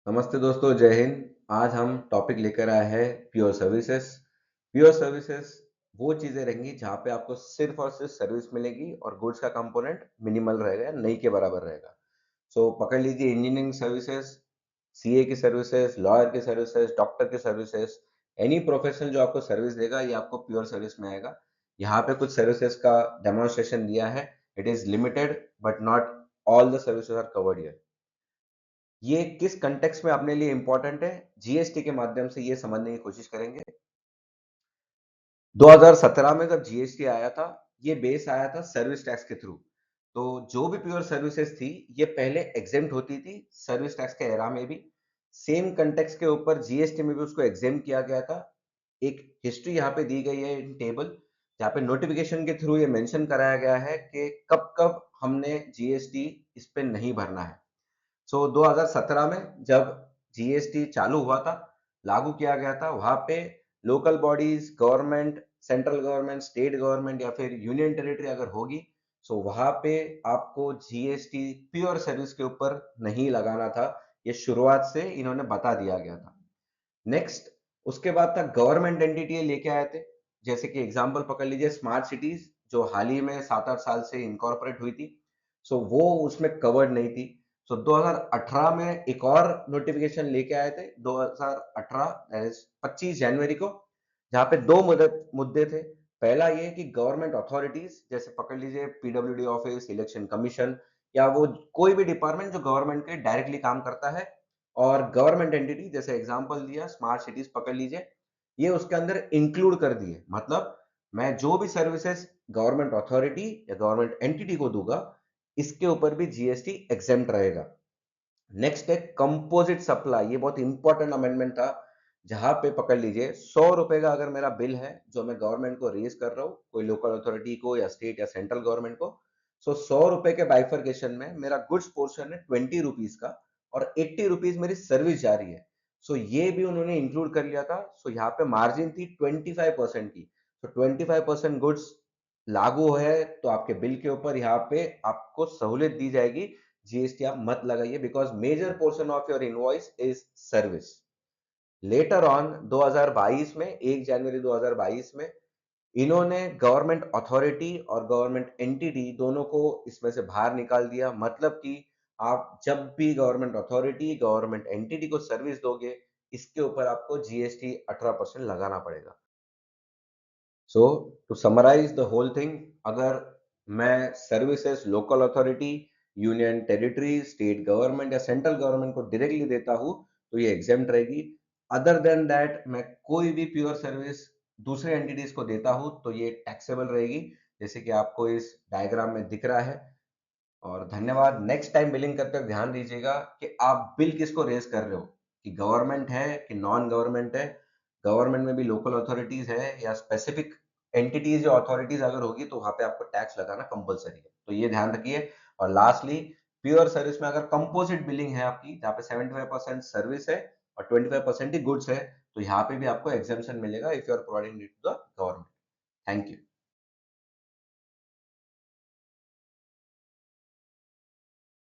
नमस्ते दोस्तों, जय हिंद। आज हम टॉपिक लेकर आए हैं प्योर सर्विसेज। प्योर सर्विसेज वो चीज़ें रहेंगी जहाँ पे आपको सिर्फ और सिर्फ सर्विस मिलेगी और गुड्स का कंपोनेंट मिनिमल रहेगा, नहीं के बराबर रहेगा। सो पकड़ लीजिए इंजीनियरिंग सर्विसेज, सीए की सर्विसेज, लॉयर की सर्विसेज, डॉक्टर की सर्विसेज, एनी प्रोफेशनल जो आपको सर्विस देगा ये आपको प्योर सर्विस में आएगा। यहाँ पे कुछ सर्विसेज का डेमोन्स्ट्रेशन दिया है। It is limited but not all the services are covered here. ये किस कंटेक्स्ट में अपने लिए इंपॉर्टेंट है, जीएसटी के माध्यम से ये समझने की कोशिश करेंगे। 2017 में जब जीएसटी आया था, ये बेस आया था सर्विस टैक्स के थ्रू। तो जो भी प्योर सर्विसेज थी, ये पहले एग्जेम्प्ट होती थी सर्विस टैक्स के एरा में भी। सेम कंटेक्स्ट के ऊपर जीएसटी में भी उसको एग्जेम्प्ट किया गया था। एक हिस्ट्री यहाँ पे दी गई है इन टेबल, जहाँ पे नोटिफिकेशन के थ्रू ये मेंशन कराया गया है कि कब-कब हमने जीएसटी इस पे नहीं भरना है। सो 2017 में जब जीएसटी चालू हुआ था, लागू किया गया था, वहाँ पे local bodies, government, central government, state government या फिर यूनियन टेरिटरी अगर होगी, सो वहाँ पे आपको जीएसटी प्योर सर्विस के ऊपर नहीं लगाना था। ये शुरुआत से इन्होंने बता दिया गया था। नेक्स्ट, उसके बाद तक गवर्नमेंट एंटिटी लेके आए थे। जैसे कि एग्जांपल पकड़ लीजिए स्मार्ट सिटीज, जो हाल ही में 7-8 साल से इनकॉर्पोरेट हुई थी। सो वो उसमें कवर्ड नहीं थी। सो 2018 में एक और नोटिफिकेशन लेके आए थे, 2018 दैट इज 25 जनवरी को, जहाँ पे दो मुद्दे थे। पहला ये कि गवर्नमेंट अथॉरिटीज जैसे पकड़ लीजिए पीडब्ल्यूडी ऑफिस, इलेक्शन कमीशन या वो कोई भी डिपार्टमेंट जो गवर्नमेंट के डायरेक्टली काम करता है, और गवर्नमेंट एंटिटी जैसे एग्जांपल दिया स्मार्ट सिटीज पकड़ लीजिए, ये उसके अंदर इंक्लूड कर दिए। मतलब मैं जो भी सर्विसेज गवर्नमेंट अथॉरिटी या गवर्नमेंट एंटिटी को दूंगा, इसके ऊपर भी जीएसटी एग्जेम्प्ट रहेगा। नेक्स्ट है कंपोजिट सप्लाई, ये बहुत इंपॉर्टेंट अमेंडमेंट था। जहां पे पकड़ लीजिए 100 रुपए का अगर मेरा बिल है जो मैं गवर्नमेंट को रेज कर रहा हूँ, कोई लोकल अथॉरिटी को या स्टेट या सेंट्रल गवर्नमेंट को, सो 100 रुपए के बाइफर्केशन में मेरा गुड्स पोर्शन है 20 रुपीज का और 80 रुपीज मेरी सर्विस जा रही है। सो ये भी उन्होंने इंक्लूड कर लिया था। सो यहाँ पे मार्जिन थी 25% की। तो 25% गुड्स लागू है तो आपके बिल के ऊपर यहाँ पे आपको सहूलियत दी जाएगी। जीएसटी आप मत लगाइए because major portion of your invoice is service. Later on 2022 में 1 जनवरी 2022 में इन्होंने गवर्नमेंट अथॉरिटी और गवर्नमेंट एंटिटी दोनों को इसमें से बाहर निकाल दिया। मतलब कि आप जब भी गवर्नमेंट अथॉरिटी, गवर्नमेंट एंटिटी को सर्विस दोगे, इसके ऊपर आपको जीएसटी 18% लगाना पड़ेगा। So to summarise the whole thing, अगर मैं services local authority, union territory, state government या सेंट्रल गवर्नमेंट को डायरेक्टली देता हूँ तो ये एग्जेम्प्ट रहेगी। अदर देन दैट मैं कोई भी प्योर सर्विस दूसरे एंटिटीज को देता हूँ तो ये टैक्सेबल रहेगी, जैसे कि आपको इस डायग्राम में दिख रहा है। और धन्यवाद। नेक्स्ट टाइम बिलिंग करते वक्त ध्यान दीजिएगा कि आप बिल किसको रेज कर रहे हो, कि गवर्नमेंट है कि नॉन गवर्नमेंट है। गवर्नमेंट में भी लोकल अथॉरिटीज है या स्पेसिफिक एंटिटीज या अथॉरिटीज अगर होगी तो वहां पे आपको टैक्स लगाना कंपलसरी है, तो ये ध्यान रखिए। और लास्टली, प्योर सर्विस में अगर कंपोजिट बिलिंग है आपकी, जहाँ पे 75% सर्विस है और 25% ही गुड्स है, तो यहाँ पे भी आपको एग्जेम्पशन मिलेगा if you are providing it to the government. Thank you.